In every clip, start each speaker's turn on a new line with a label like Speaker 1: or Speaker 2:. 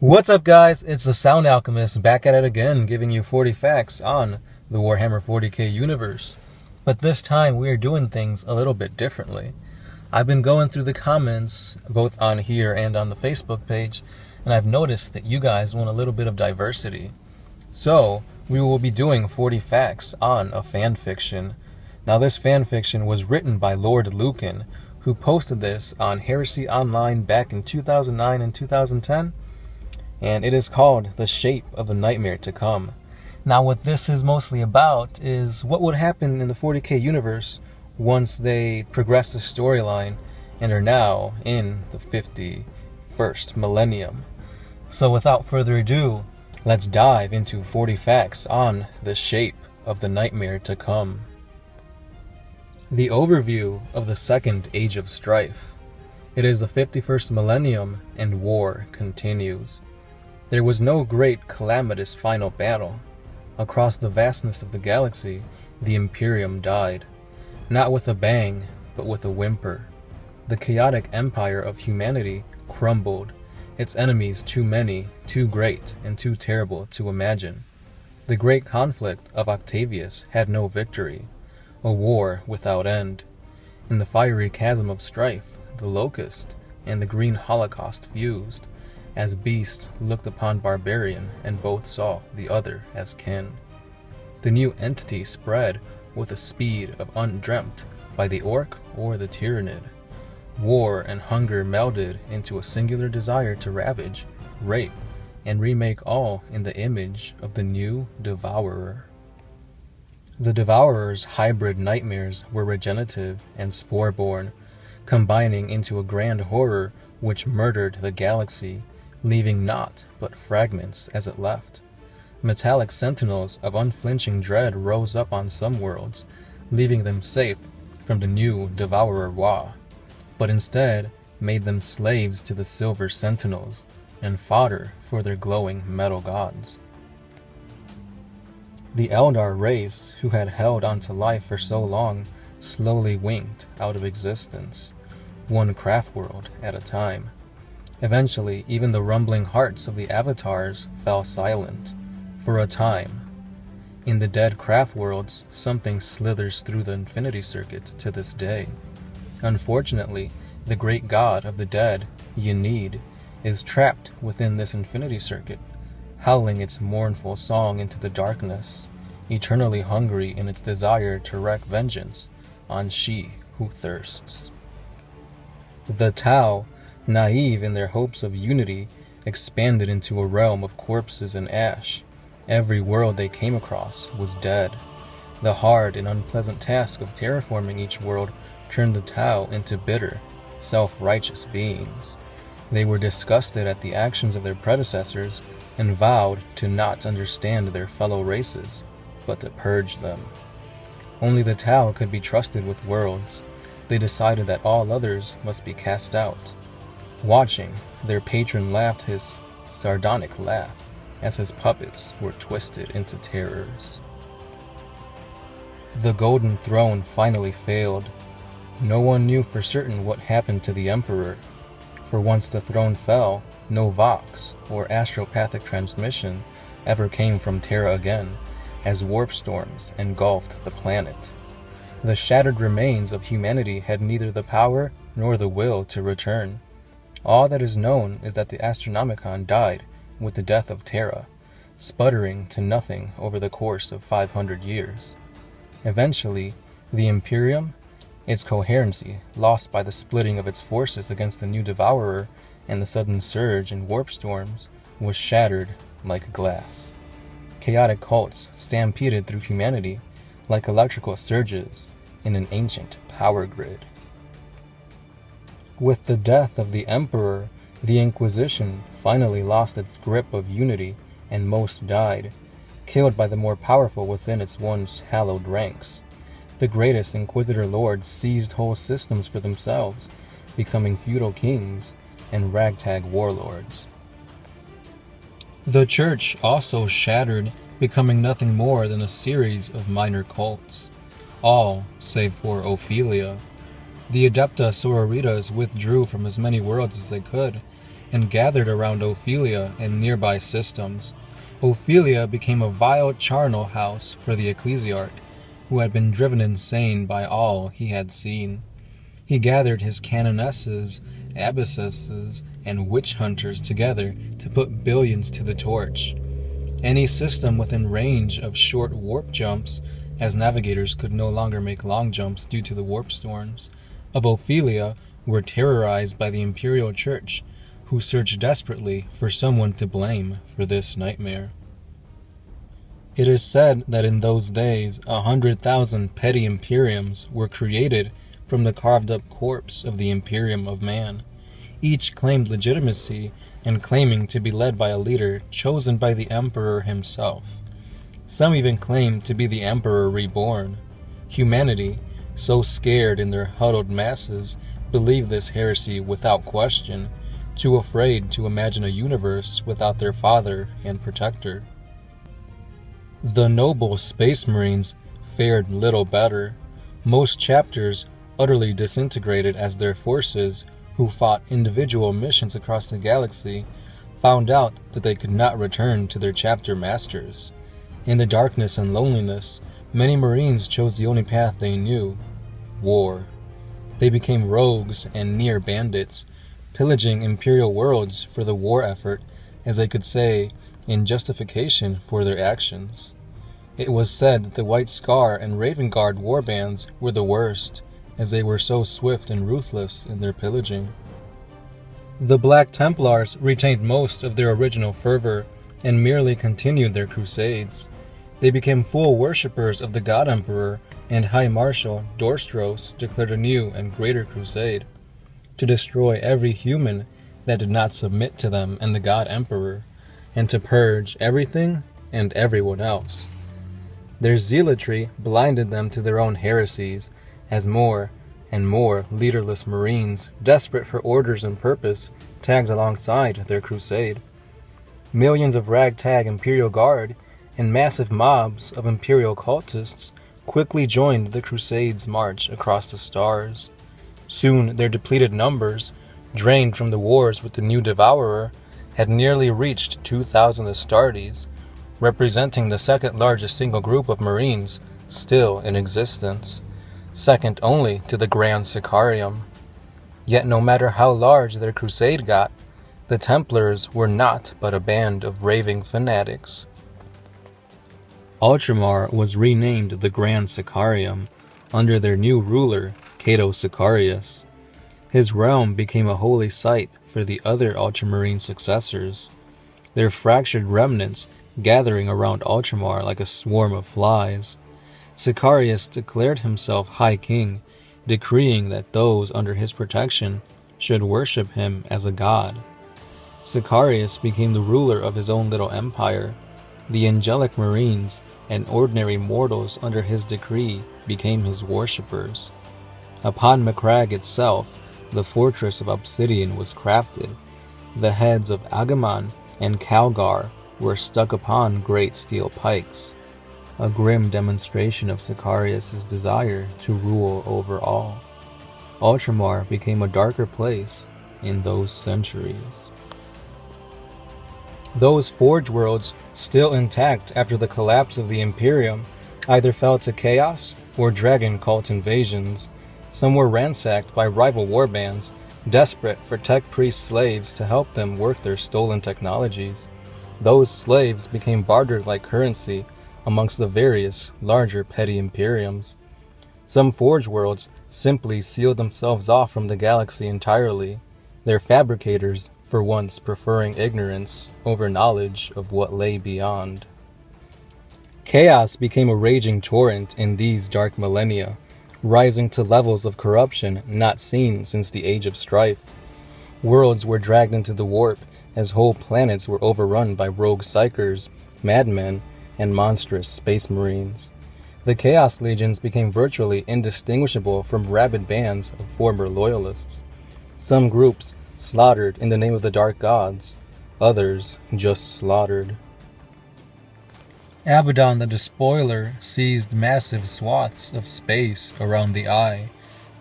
Speaker 1: What's up, guys? It's the Sound Alchemist back at it again, giving you 40 facts on the Warhammer 40k universe. But this time we are doing things a little bit differently. I've been going through the comments, both on here and on the Facebook page, and I've noticed that you guys want a little bit of diversity. So, we will be doing 40 facts on a fanfiction. Now, this fanfiction was written by lordlucan, who posted this on Heresy Online back in 2009 and 2010. And it is called The Shape of the Nightmare to Come. Now, what this is mostly about is what would happen in the 40k universe once they progress the storyline and are now in the 51st millennium. So without further ado, let's dive into 40 facts on The Shape of the Nightmare to Come. The overview of the Second Age of Strife. It is the 51st millennium and war continues. There was no great calamitous final battle. Across the vastness of the galaxy, the Imperium died. Not with a bang, but with a whimper. The chaotic empire of humanity crumbled, its enemies too many, too great, and too terrible to imagine. The great conflict of Octavius had no victory, a war without end. In the fiery chasm of strife, the Locust and the Green Holocaust fused, as beast looked upon barbarian, and both saw the other as kin. The new entity spread with a speed of undreamt by the orc or the tyrannid. War and hunger melded into a singular desire to ravage, rape, and remake all in the image of the new devourer. The devourer's hybrid nightmares were regenerative and spore-born, combining into a grand horror which murdered the galaxy, leaving naught but fragments as it left. Metallic sentinels of unflinching dread rose up on some worlds, leaving them safe from the new devourer Wa, but instead made them slaves to the silver sentinels and fodder for their glowing metal gods. The Eldar race, who had held onto life for so long, slowly winked out of existence, one craft world at a time. Eventually, even the rumbling hearts of the avatars fell silent, for a time. In the dead craft worlds, something slithers through the infinity circuit to this day. Unfortunately, the great god of the dead, Yanid, is trapped within this infinity circuit, howling its mournful song into the darkness, eternally hungry in its desire to wreak vengeance on she who thirsts. The Tau, naive in their hopes of unity, expanded into a realm of corpses and ash. Every world they came across was dead. The hard and unpleasant task of terraforming each world turned the Tau into bitter, self-righteous beings. They were disgusted at the actions of their predecessors and vowed to not understand their fellow races, but to purge them. Only the Tau could be trusted with worlds. They decided that all others must be cast out. Watching, their patron laughed his sardonic laugh as his puppets were twisted into terrors. The Golden Throne finally failed. No one knew for certain what happened to the Emperor, for once the throne fell, no vox or astropathic transmission ever came from Terra again, as warp storms engulfed the planet. The shattered remains of humanity had neither the power nor the will to return. All that is known is that the Astronomicon died with the death of Terra, sputtering to nothing over the course of 500 years. Eventually, the Imperium, its coherency lost by the splitting of its forces against the new devourer and the sudden surge in warp storms, was shattered like glass. Chaotic cults stampeded through humanity like electrical surges in an ancient power grid. With the death of the Emperor, the Inquisition finally lost its grip of unity, and most died, killed by the more powerful within its once hallowed ranks. The greatest Inquisitor lords seized whole systems for themselves, becoming feudal kings and ragtag warlords. The Church also shattered, becoming nothing more than a series of minor cults, all save for Ophelia. The Adepta Sororitas withdrew from as many worlds as they could, and gathered around Ophelia and nearby systems. Ophelia became a vile charnel house for the ecclesiarch, who had been driven insane by all he had seen. He gathered his canonesses, abbesses, and witch hunters together to put billions to the torch. Any system within range of short warp jumps, as navigators could no longer make long jumps due to the warp storms, of Ophelia were terrorized by the Imperial Church, who searched desperately for someone to blame for this nightmare. It is said that in those days 100,000 petty Imperiums were created from the carved-up corpse of the Imperium of Man, each claimed legitimacy and claiming to be led by a leader chosen by the Emperor himself. Some even claimed to be the Emperor reborn. Humanity, so scared in their huddled masses, believed this heresy without question, too afraid to imagine a universe without their father and protector. The noble Space Marines fared little better. Most chapters utterly disintegrated as their forces, who fought individual missions across the galaxy, found out that they could not return to their chapter masters. In the darkness and loneliness, many Marines chose the only path they knew: war. They became rogues and near bandits, pillaging Imperial worlds for the war effort, as they could say, in justification for their actions. It was said that the White Scar and Raven Guard warbands were the worst, as they were so swift and ruthless in their pillaging. The Black Templars retained most of their original fervor and merely continued their crusades. They became full worshippers of the God Emperor, and High Marshal Dorstros declared a new and greater crusade, to destroy every human that did not submit to them and the God Emperor, and to purge everything and everyone else. Their zealotry blinded them to their own heresies, as more and more leaderless Marines, desperate for orders and purpose, tagged alongside their crusade. Millions of ragtag Imperial Guard and massive mobs of Imperial cultists quickly joined the Crusade's march across the stars. Soon their depleted numbers, drained from the wars with the new Devourer, had nearly reached 2,000 Astartes, representing the second largest single group of Marines still in existence, second only to the Grand Sicarium. Yet no matter how large their crusade got, the Templars were not but a band of raving fanatics. Ultramar was renamed the Grand Sicarium under their new ruler, Cato Sicarius. His realm became a holy site for the other Ultramarine successors, their fractured remnants gathering around Ultramar like a swarm of flies. Sicarius declared himself High King, decreeing that those under his protection should worship him as a god. Sicarius became the ruler of his own little empire. The angelic Marines and ordinary mortals under his decree became his worshippers. Upon Macragge itself, the fortress of obsidian was crafted. The heads of Agamon and Calgar were stuck upon great steel pikes, a grim demonstration of Sicarius' desire to rule over all. Ultramar became a darker place in those centuries. Those Forge worlds, still intact after the collapse of the Imperium, either fell to chaos or dragon cult invasions. Some were ransacked by rival warbands, desperate for tech priest slaves to help them work their stolen technologies. Those slaves became bartered like currency amongst the various larger petty Imperiums. Some Forge worlds simply sealed themselves off from the galaxy entirely, their fabricators for once preferring ignorance over knowledge of what lay beyond. Chaos became a raging torrent in these dark millennia, rising to levels of corruption not seen since the Age of Strife. Worlds were dragged into the warp as whole planets were overrun by rogue psychers, madmen, and monstrous space marines. The Chaos Legions became virtually indistinguishable from rabid bands of former loyalists. Some groups slaughtered in the name of the Dark Gods, others just slaughtered. Abaddon the Despoiler seized massive swaths of space around the Eye,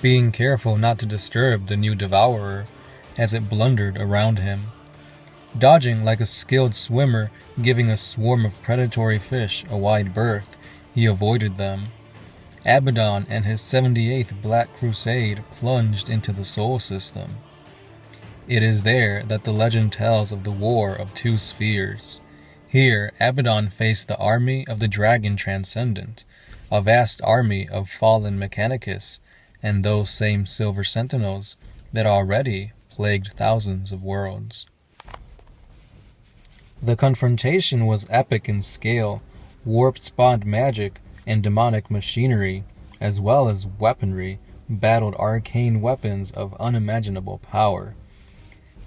Speaker 1: being careful not to disturb the new Devourer as it blundered around him. Dodging like a skilled swimmer, giving a swarm of predatory fish a wide berth, he avoided them. Abaddon and his 78th Black Crusade plunged into the Sol System. It is there that the legend tells of the War of Two Spheres. Here, Abaddon faced the army of the Dragon Transcendent, a vast army of fallen Mechanicus, and those same Silver Sentinels that already plagued thousands of worlds. The confrontation was epic in scale. Warp-spawned magic and demonic machinery, as well as weaponry, battled arcane weapons of unimaginable power.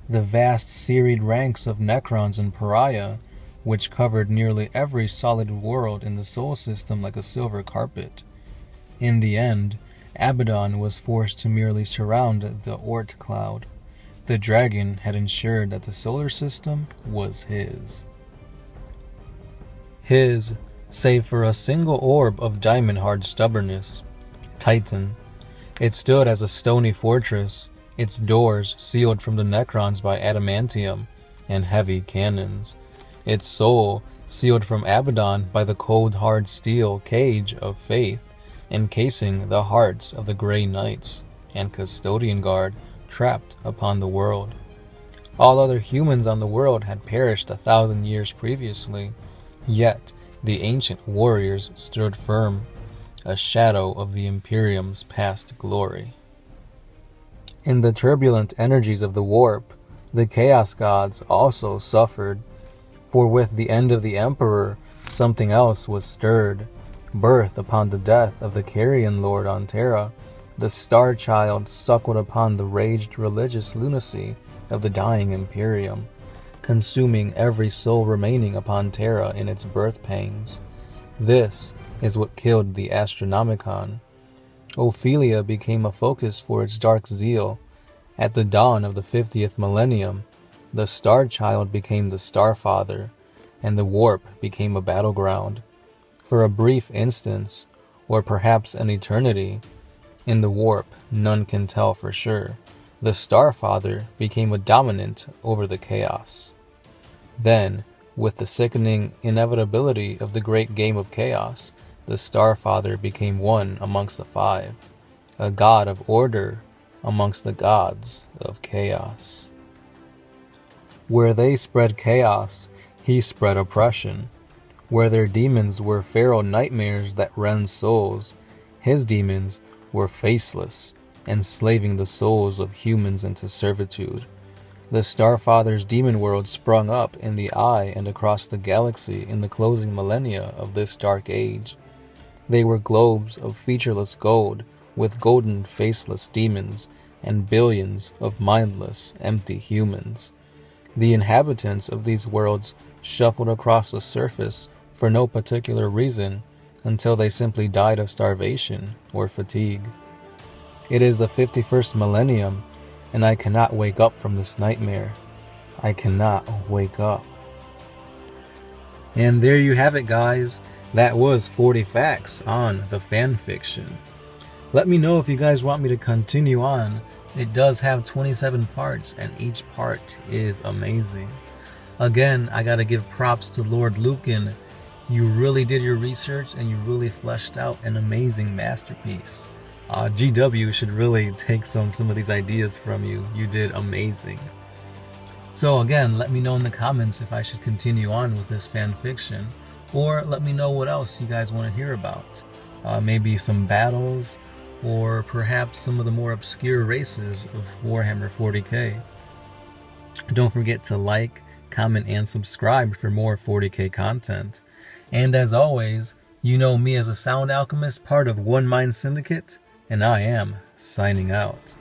Speaker 1: The vast serried ranks of Necrons and Pariah, which covered nearly every solid world in the Sol System like a silver carpet. In the end, Abaddon was forced to merely surround the Oort cloud. The dragon had ensured that the solar system was his. His, save for a single orb of diamond-hard stubbornness. Titan. It stood as a stony fortress, its doors sealed from the Necrons by adamantium and heavy cannons. Its soul sealed from Abaddon by the cold hard steel cage of faith, encasing the hearts of the Grey Knights and Custodian Guard trapped upon the world. All other humans on the world had perished 1,000 years previously, yet the ancient warriors stood firm, a shadow of the Imperium's past glory. In the turbulent energies of the warp, the Chaos Gods also suffered, for with the end of the Emperor, something else was stirred. Birth upon the death of the Carrion Lord on Terra, the Star Child suckled upon the raged religious lunacy of the dying Imperium, consuming every soul remaining upon Terra in its birth pangs. This is what killed the Astronomicon. Ophelia became a focus for its dark zeal. At the dawn of the 50th millennium, the Star Child became the Starfather, and the Warp became a battleground. For a brief instance, or perhaps an eternity, in the Warp none can tell for sure, the Starfather became a dominant over the Chaos. Then, with the sickening inevitability of the great game of chaos, the Starfather became one amongst the five, a god of order amongst the gods of chaos. Where they spread chaos, he spread oppression. Where their demons were feral nightmares that rend souls, his demons were faceless, enslaving the souls of humans into servitude. The Starfather's demon world sprung up in the eye and across the galaxy in the closing millennia of this dark age. They were globes of featureless gold, with golden faceless demons, and billions of mindless, empty humans. The inhabitants of these worlds shuffled across the surface for no particular reason, until they simply died of starvation or fatigue. It is the 51st millennium, and I cannot wake up from this nightmare. I cannot wake up. And there you have it, guys. That was 40 facts on the fanfiction. Let me know if you guys want me to continue on. It does have 27 parts, and each part is amazing. Again, I gotta give props to Lord Lucan. You really did your research, and you really fleshed out an amazing masterpiece. GW should really take some of these ideas from you. You did amazing. So again, let me know in the comments if I should continue on with this fan fiction, or let me know what else you guys want to hear about. Maybe some battles, or perhaps some of the more obscure races of Warhammer 40k. Don't forget to like, comment, and subscribe for more 40k content. And as always, you know me as a Sound Alchemist, part of One Mind Syndicate, and I am signing out.